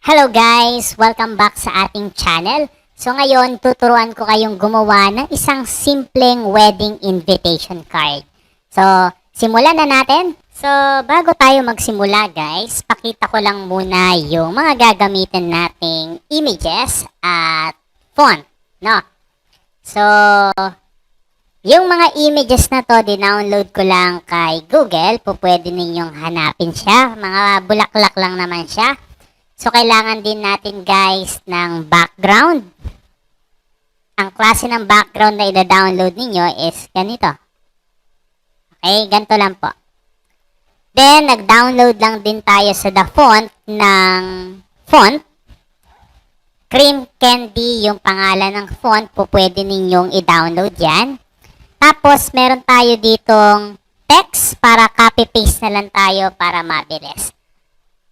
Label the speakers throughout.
Speaker 1: Hello guys! Welcome back sa ating channel. So ngayon, tuturuan ko kayong gumawa ng isang simpleng wedding invitation card. So, simulan na natin. So, bago tayo magsimula guys, pakita ko lang muna yung mga gagamitin nating images at font, no? So, yung mga images na to, dinownload ko lang kay Google. Pwede ninyong hanapin siya. Mga bulaklak lang naman siya. So, kailangan din natin guys ng background. Ang klase ng background na i-download ninyo is ganito. Okay, ganito lang po. Then, nag-download lang din tayo sa the font ng font. Cream Candy yung pangalan ng font. Pwede ninyong i-download yan. Tapos, meron tayo ditong text para copy-paste na lang tayo para mabilis.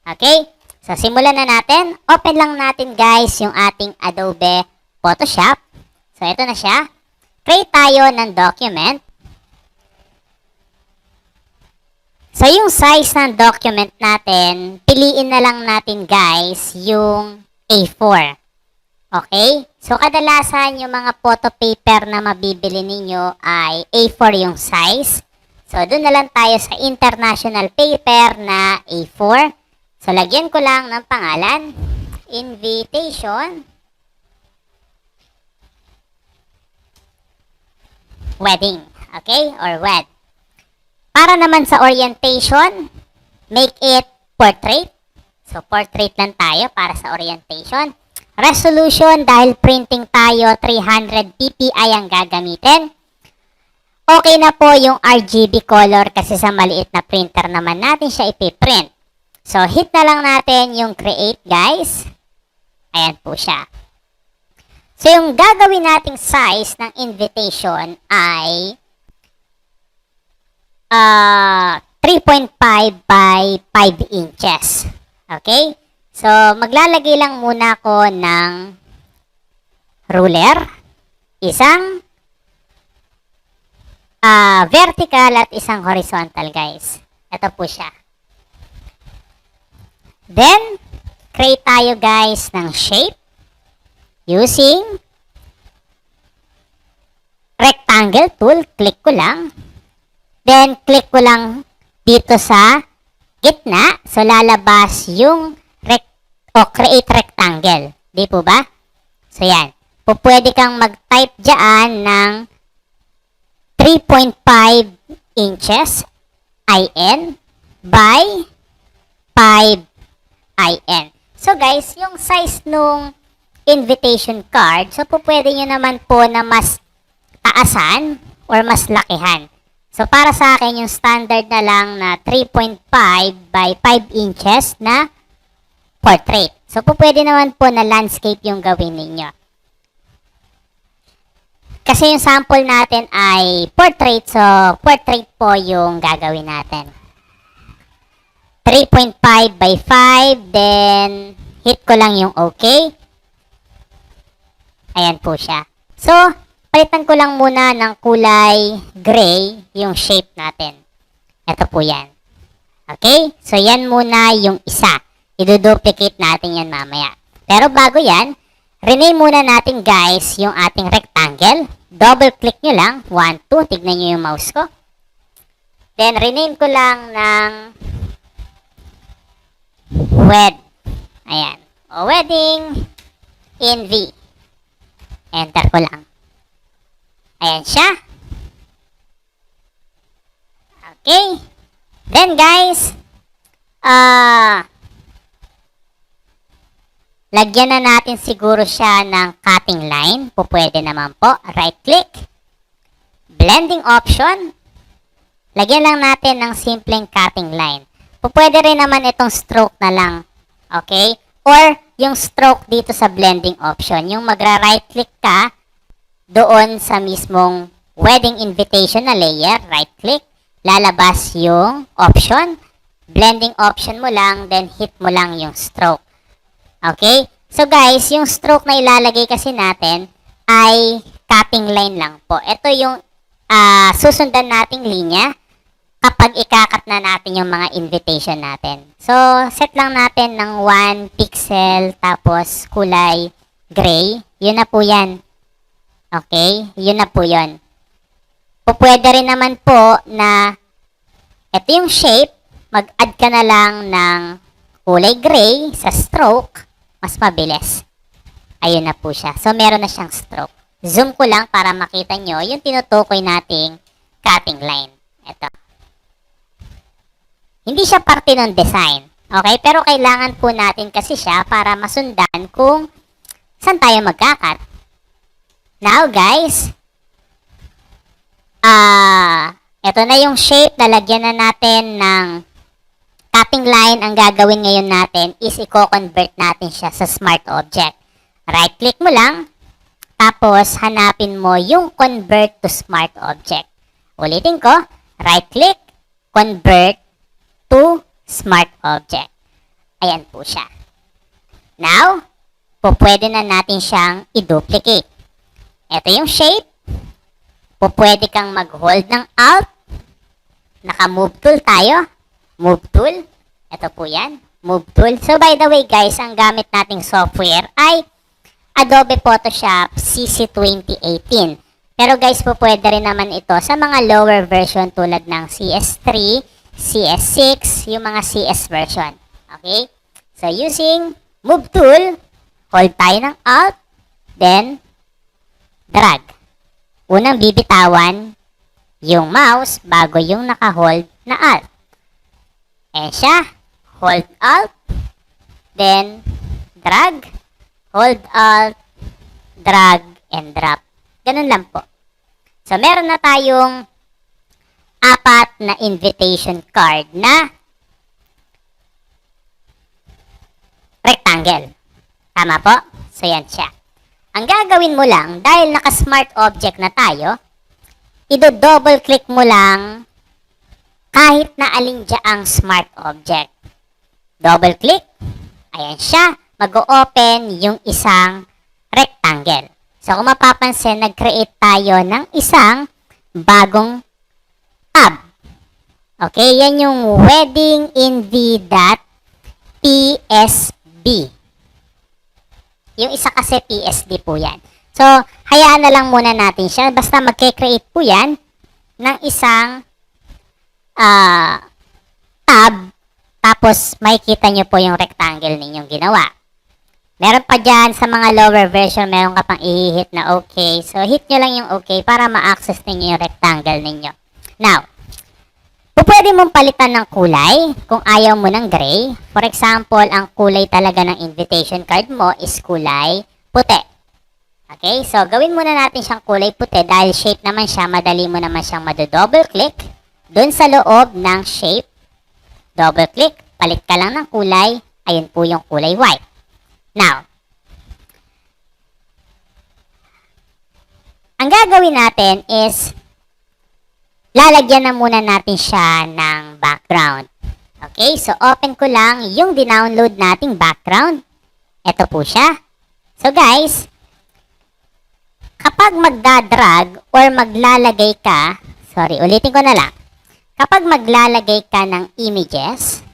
Speaker 1: Okay? So, simulan na natin. Open lang natin guys yung ating Adobe Photoshop. So, ito na siya. Create tayo ng document. So, yung size ng document natin, piliin na lang natin guys yung A4. Okay? So, kadalasan yung mga photo paper na mabibili ninyo ay A4 yung size. So, doon na lang tayo sa international paper na A4. So, lagyan ko lang ng pangalan, invitation, wedding, okay, or wed. Para naman sa orientation, make it portrait. So, portrait lang tayo para sa orientation. Resolution, dahil printing tayo, 300 ppi ang gagamitin. Okay na po yung RGB color kasi sa maliit na printer naman natin siya ipiprint. So, hit na lang natin yung create, guys. Ayan po siya. So, yung gagawin nating size ng invitation ay 3.5 by 5 inches. Okay? So, maglalagay lang muna ako ng ruler. Isang vertical at isang horizontal, guys. Ito po siya. Then, create tayo guys ng shape using rectangle tool. Click ko lang. Then, click ko lang dito sa gitna. So, lalabas yung create rectangle. Di po ba? So, yan. Pwede kang mag-type dyan ng 3.5 inches IN by 5 IN. So guys, yung size nung invitation card, so pwede nyo naman po na mas taasan or mas lakihan. So para sa akin, yung standard na lang na 3.5 by 5 inches na portrait. So pwede naman po na landscape yung gawin ninyo. Kasi yung sample natin ay portrait, so portrait po yung gagawin natin. 3.5 by 5, then hit ko lang yung OK. Ayan po siya. So, palitan ko lang muna ng kulay gray yung shape natin. Ito po yan. Okay? So, yan muna yung isa. I-duplicate natin yan mamaya. Pero bago yan, rename muna natin guys yung ating rectangle. Double click nyo lang. 1, 2. Tignan nyo yung mouse ko. Then, rename ko lang ng wed. Ayan. O, wedding in V. Enter ko lang. Ayan siya. Okay. Then guys, lagyan na natin siguro siya ng cutting line. Pwede naman po. Right click. Blending option. Lagyan lang natin ng simpleng cutting line. Pwede rin naman itong stroke na lang. Okay? Or yung stroke dito sa blending option. Yung magra-right click ka doon sa mismong wedding invitation na layer. Right click. Lalabas yung option. Blending option mo lang. Then hit mo lang yung stroke. Okay? So guys, yung stroke na ilalagay kasi natin ay cutting line lang po. Ito yung susundan nating linya kapag ikakat na natin yung mga invitation natin. So, set lang natin ng 1 pixel pencil, tapos kulay gray, yun na po yan. Okay? Yun na po yun. Pwede rin naman po na ito yung shape, mag-add ka na lang ng kulay gray sa stroke, mas mabilis. Ayun na po siya. So, meron na siyang stroke. Zoom ko lang para makita nyo yung tinutukoy nating cutting line. Ito. Hindi siya parte ng design. Okay? Pero kailangan po natin kasi siya para masundan kung saan tayo magkakat. Now, guys, ito na yung shape. Lalagyan na natin ng cutting line. Ang gagawin ngayon natin is i-convert natin siya sa smart object. Right-click mo lang. Tapos, hanapin mo yung convert to smart object. Ulitin ko. Right-click. Convert to smart object. Ayan po siya. Now, pwede na natin siyang i-duplicate. Ito yung shape. Pwede kang mag-hold ng Alt. Naka-move tool tayo. Move tool. Ito po yan. Move tool. So, by the way, guys, ang gamit nating software ay Adobe Photoshop CC 2018. Pero guys, pwede rin naman ito sa mga lower version tulad ng CS3, CS6, yung mga CS version. Okay? So, using Move Tool, hold tayo ng Alt, then drag. Unang bibitawan yung mouse bago yung naka-hold na Alt. Ayan siya. Hold Alt, then drag, hold Alt, drag, and drop. Ganun lang po. So, meron na tayong 4 na invitation card na rectangle. Tama po? So, yan siya. Ang gagawin mo lang, dahil naka-smart object na tayo, i-double click mo lang kahit na alin ang smart object. Double click. Ayan siya. Mag-o-open yung isang rectangle. So, kung mapapansin, nag-create tayo ng isang bagong tab. Okay, yan yung weddinginv.psb. Yung isa kasi PSD po yan. So, hayaan na lang muna natin siya. Basta mag-create po yan ng isang tab. Tapos, makikita nyo po yung rectangle ninyong ginawa. Meron pa dyan sa mga lower version, meron ka pang i-hit na okay. So, hit nyo lang yung okay para ma-access ninyo yung rectangle ninyo. Now, pwede mong palitan ng kulay kung ayaw mo ng gray. For example, ang kulay talaga ng invitation card mo is kulay puti. Okay? So, gawin muna natin siyang kulay puti dahil shape naman siya. Madali mo naman siyang mado-double click. Doon sa loob ng shape, double click, palit ka lang ng kulay. Ayun po yung kulay white. Now, ang gagawin natin is lalagyan na muna natin siya ng background. Okay, so open ko lang yung dinownload nating background. Ito po siya. So guys, kapag magdadrag or maglalagay ka, sorry, ulitin ko na lang. Kapag maglalagay ka ng images,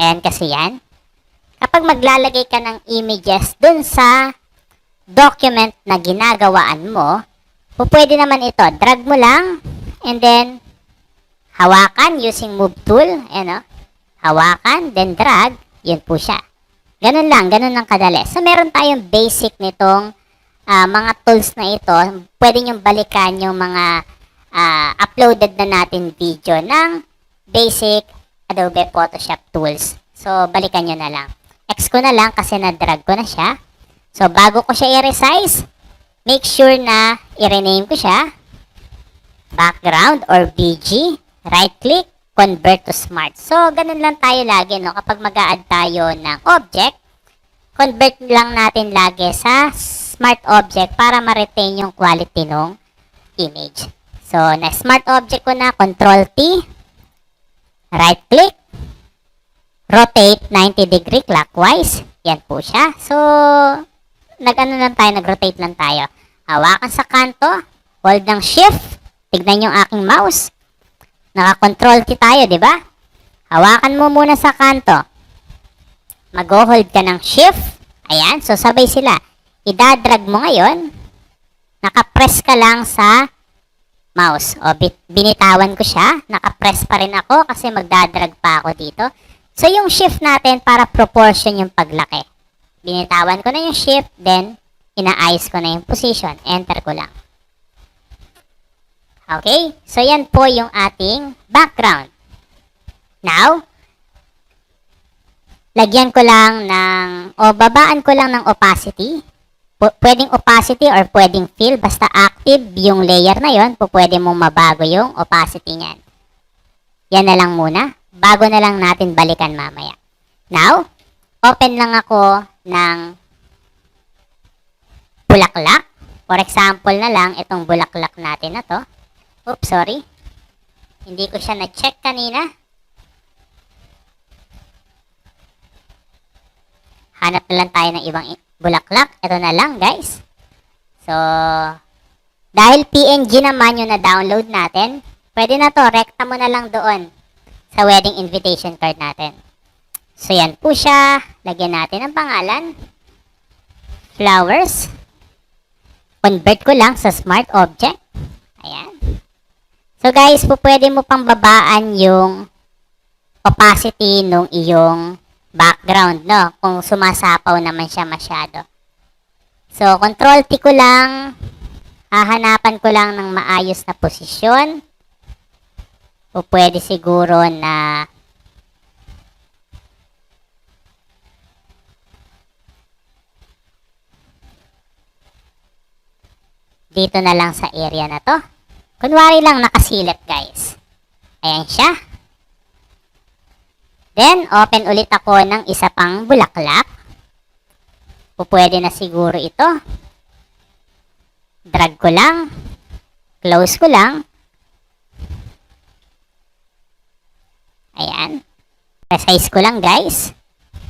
Speaker 1: ayan kasi yan. Kapag maglalagay ka ng images dun sa document na ginagawaan mo, pwede naman ito, drag mo lang, and then, hawakan using move tool, ayan o, hawakan, then drag, yun po siya. Ganun lang kadali. So, meron tayong basic nitong mga tools na ito. Pwede nyong balikan yung mga uploaded na natin video ng basic Adobe Photoshop tools. So, balikan nyo na lang. X ko na lang kasi na-drag ko na siya. So, bago ko siya i-resize, make sure na i-rename ko siya. Background or BG. Right-click, convert to smart. So, ganun lang tayo lagi, no? Kapag mag-a-add tayo ng object, convert lang natin lagi sa smart object para ma-retain yung quality ng image. So, na smart object ko na, Control-T, right-click, rotate 90 degree clockwise. Yan po siya. So, nag-rotate lang tayo. Hawakan sa kanto, hold ng shift, tignan yung aking mouse. Naka-control T tayo, di ba? Hawakan mo muna sa kanto. mag-hold ka ng shift. Ayan, so sabay sila. Idadrag mo ngayon, nakapress ka lang sa mouse. O, binitawan ko siya. Nakapress pa rin ako kasi magdadrag pa ako dito. So, yung shift natin para proportion yung paglaki. Binitawan ko na yung shift, then inaayos ko na yung position. Enter ko lang. Okay? So, yan po yung ating background. Now, lagyan ko lang babaan ko lang ng opacity. Pwedeng opacity or pwedeng fill. Basta active yung layer na yon, pwede mong mabago yung opacity niyan. Yan na lang muna. Bago na lang natin balikan mamaya. Now, open lang ako ng bulaklak. For example na lang, itong bulaklak natin na to. Oops, sorry. Hindi ko siya na-check kanina. Hanap na lang tayo ng ibang bulaklak. Ito na lang, guys. So, dahil PNG naman yung na-download natin, pwede na to, rekta mo na lang doon sa wedding invitation card natin. So, yan po siya. Lagyan natin ang pangalan. Flowers. Convert ko lang sa smart object. Ayan. So, guys, pwede mo pang babaan yung opacity nung iyong background, no? Kung sumasapaw naman siya masyado. So, Control T ko lang. Hahanapan ko lang ng maayos na posisyon. O pwede siguro na dito na lang sa area na to. Kunwari lang nakasilip, guys. Ayan siya. Then, open ulit ako ng isa pang bulaklak. O pwede na siguro ito. Drag ko lang. Close ko lang. Ayan. Resize ko lang, guys.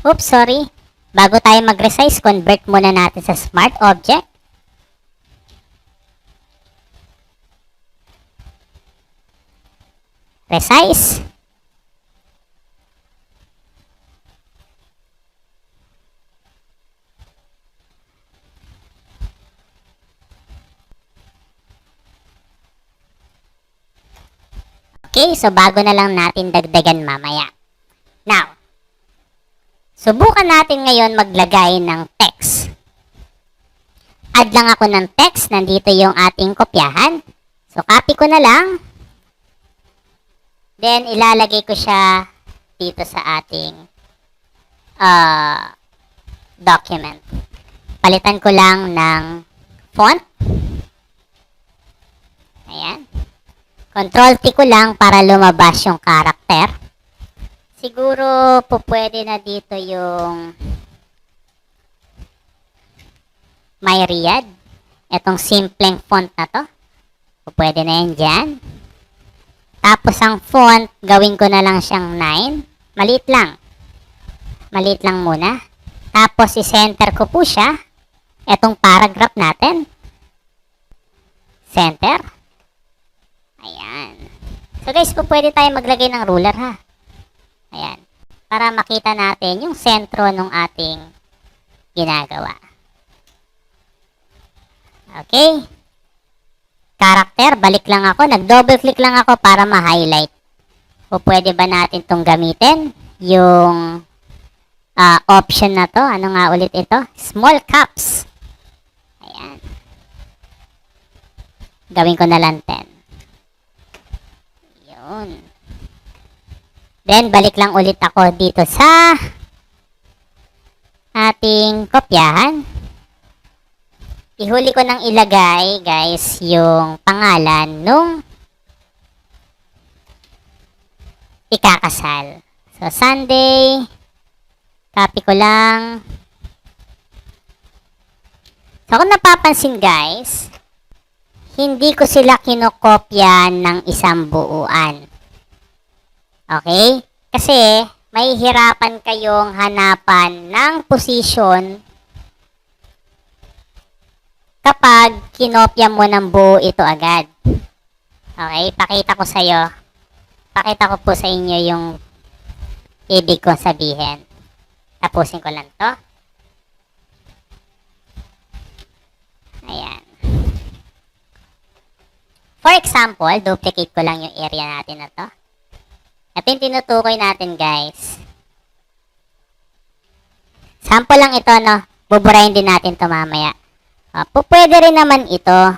Speaker 1: Oops, sorry. Bago tayo mag-resize, convert muna natin sa smart object. Resize. Okay, so bago na lang natin dagdagan mamaya. Now, subukan natin ngayon maglagay ng text. Add lang ako ng text. Nandito yung ating kopyahan. So, copy ko na lang. Then, ilalagay ko siya dito sa ating document. Palitan ko lang ng font. Ayan. Control T ko lang para lumabas yung karakter. Siguro pwede na dito yung Myriad. Itong simpleng font na to. Pwede na yan dyan. Tapos ang font, gawin ko na lang siyang 9. Maliit lang. Maliit lang muna. Tapos i-center ko po siya. Itong paragraph natin. Center. Ayan. So guys, pwede tayo maglagay ng ruler, ha. Ayan. Para makita natin yung sentro ng ating ginagawa. Okay. Character, balik lang ako. Nag-double click lang ako para ma-highlight. O pwede ba natin itong gamitin? Yung option na to. Ano nga ulit ito? Small caps. Ayan. Gawin ko na lang 10. Yun. Then, balik lang ulit ako dito sa ating kopyahan. Ihuli ko nang ilagay, guys, yung pangalan nung ikakasal. So, Sunday. Copy ko lang. So, kung napapansin, guys, hindi ko sila kinokopya ng isang buuan. Okay? Kasi, may hirapan kayong hanapan ng position kapag kinopya mo ng buo ito agad. Okay? Pakita ko po sa inyo yung ibig ko sabihin. Tapusin ko lang to. Ayan. For example, duplicate ko lang yung area natin na to. Ito yung tinutukoy natin, guys. Sample lang ito, no? Buburahin din natin to mamaya. Pwede rin naman ito.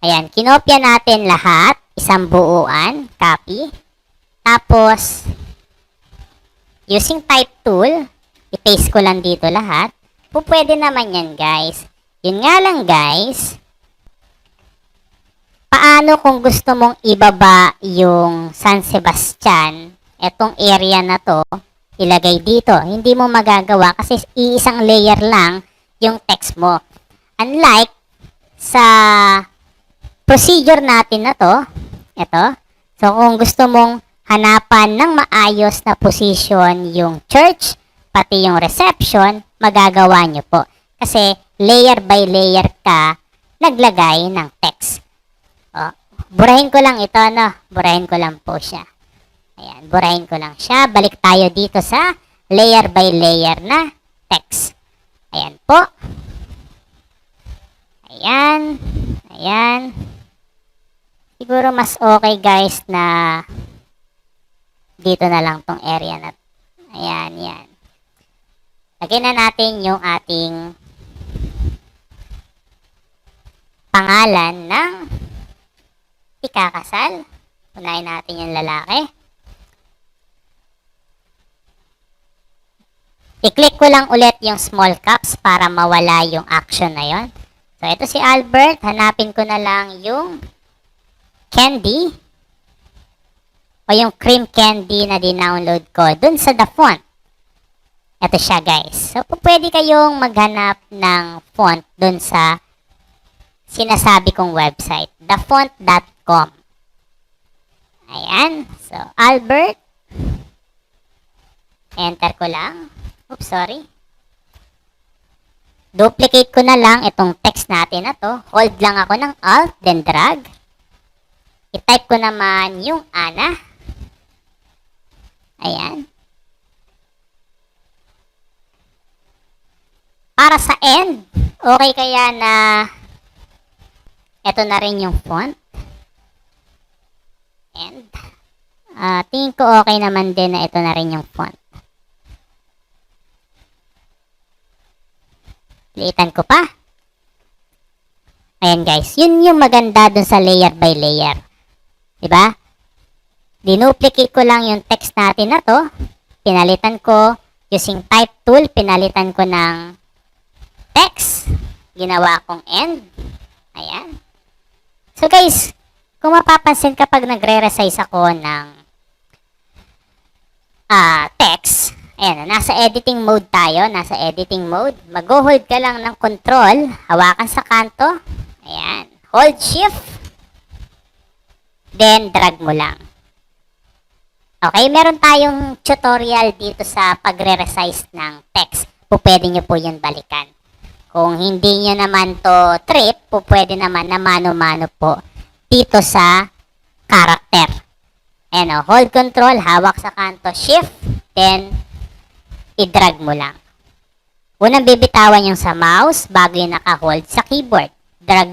Speaker 1: Ayan, kinopya natin lahat. Isang buuan. Copy. Tapos, using type tool, i-paste ko lang dito lahat. Pwede naman yan, guys. Yun nga lang, guys. Paano kung gusto mong ibaba yung San Sebastian, etong area na to, ilagay dito? Hindi mo magagawa kasi iisang layer lang yung text mo. Unlike sa procedure natin na to, ito. So, kung gusto mong hanapan ng maayos na position yung church, pati yung reception, magagawa nyo po. Kasi layer by layer ka naglagay ng text. Burahin ko lang ito, no? Burahin ko lang po siya. Ayan, burahin ko lang siya. Balik tayo dito sa layer by layer na text. Ayan po. Ayan. Ayan. Siguro mas okay, guys, na dito na lang tong area na. Ayan, yan. Lagyan na natin yung ating pangalan ng ikakasal. Unahin natin yung lalaki. I-click ko lang ulit yung small caps para mawala yung action na yon. So, ito si Albert. Hanapin ko na lang yung candy o yung cream candy na dinownload ko dun sa the font. Ito siya, guys. So, pwede kayong maghanap ng font dun sa sinasabi kong website, thefont.com. Ayan. So, Albert. Enter ko lang. Oops, sorry. Duplicate ko na lang itong text natin na to. Hold lang ako ng Alt, then drag. I-type ko naman yung Ana. Ayan. Para sa end, okay kaya na ito na rin yung font. And, tingin ko okay naman din na ito na rin yung font. Liitan ko pa. Ayan, guys. Yun yung maganda dun sa layer by layer. Diba? Dinuplicate ko lang yung text natin na to. Pinalitan ko using type tool. Pinalitan ko ng text. Ginawa kong end. Ayan. So, guys, kung mapapansin kapag nagre-resize ako ng text, ayan, nasa editing mode tayo, nasa editing mode. Mag-hold ka lang ng control, hawakan sa kanto, ayan, hold shift, then drag mo lang. Okay, meron tayong tutorial dito sa pagre-resize ng text. Pwede nyo po yun balikan. Kung hindi nyo naman to trip, pwede naman na mano-mano po dito sa character. Ayan o, hold control, hawak sa kanto, shift, then i-drag mo lang. Unang bibitawan yung sa mouse bago yung naka-hold sa keyboard. Drag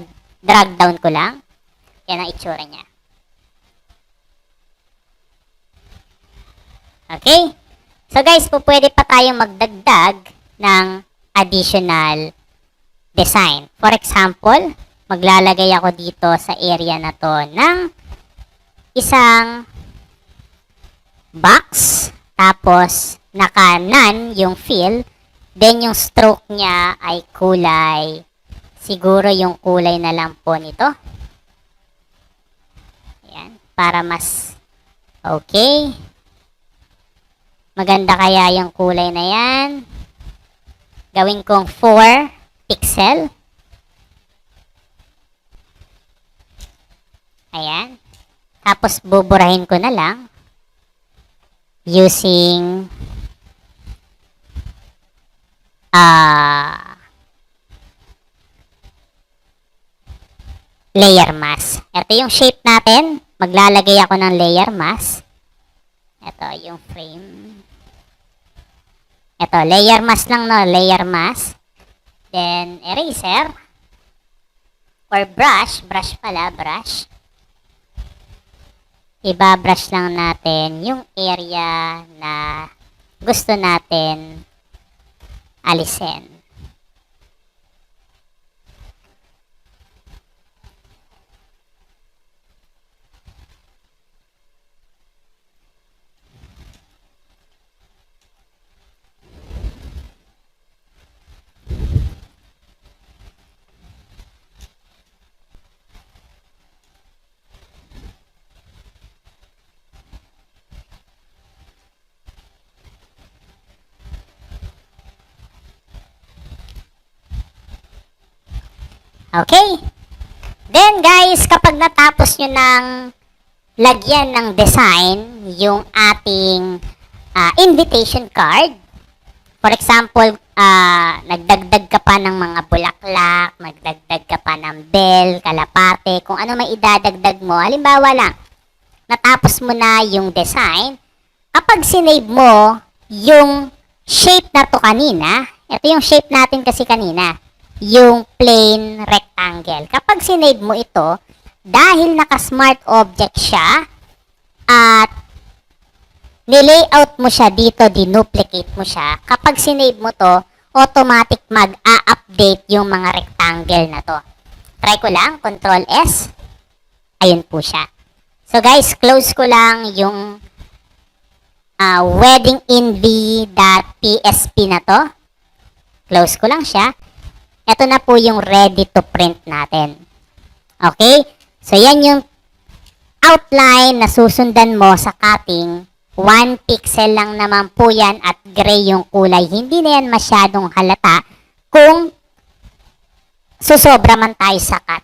Speaker 1: down ko lang. Yan ang itsura niya. Okay? So guys, pwede pa tayong magdagdag ng additional design. For example, maglalagay ako dito sa area na to ng isang box. Tapos, naka-none yung fill. Then, yung stroke niya ay kulay. Siguro yung kulay na lang po nito. Ayan. Para mas okay. Maganda kaya yung kulay na yan. Gawin kong 4 pixel. Ayan. Tapos, buburahin ko na lang using layer mask. Ito yung shape natin. Maglalagay ako ng layer mask. Ito yung frame. Ito, layer mask lang, no? Layer mask. Then, eraser. Or brush. Brush pala, brush. Ibabrush lang natin yung area na gusto natin alisin. Okay? Then guys, kapag natapos nyo ng lagyan ng design yung ating invitation card, for example, nagdagdag ka pa ng mga bulaklak, nagdagdag ka pa ng bell, kalapate, kung ano may idadagdag mo. Halimbawa lang, natapos mo na yung design, kapag sinave mo yung shape na to kanina, ito yung shape natin kasi kanina, yung plain rectangle. Kapag sinave mo ito, dahil naka-smart object siya, at nilayout mo siya dito, dinuplicate mo siya, kapag sinave mo to, automatic mag-a-update yung mga rectangle na to. Try ko lang, Control S. Ayun po siya. So guys, close ko lang yung weddinginv.psp na to. Close ko lang siya. Ito na po yung ready to print natin. Okay? So, yan yung outline na susundan mo sa cutting. 1 pixel lang naman po yan at gray yung kulay. Hindi na yan masyadong halata kung susobra man tayo sa cut.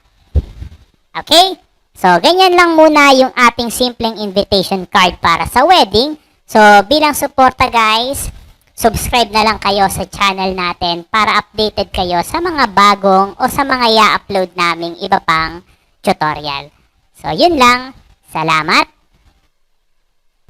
Speaker 1: Okay? So, ganyan lang muna yung ating simpleng invitation card para sa wedding. So, bilang suporta guys, subscribe na lang kayo sa channel natin para updated kayo sa mga bagong o sa mga i-upload naming iba pang tutorial. So, yun lang. Salamat!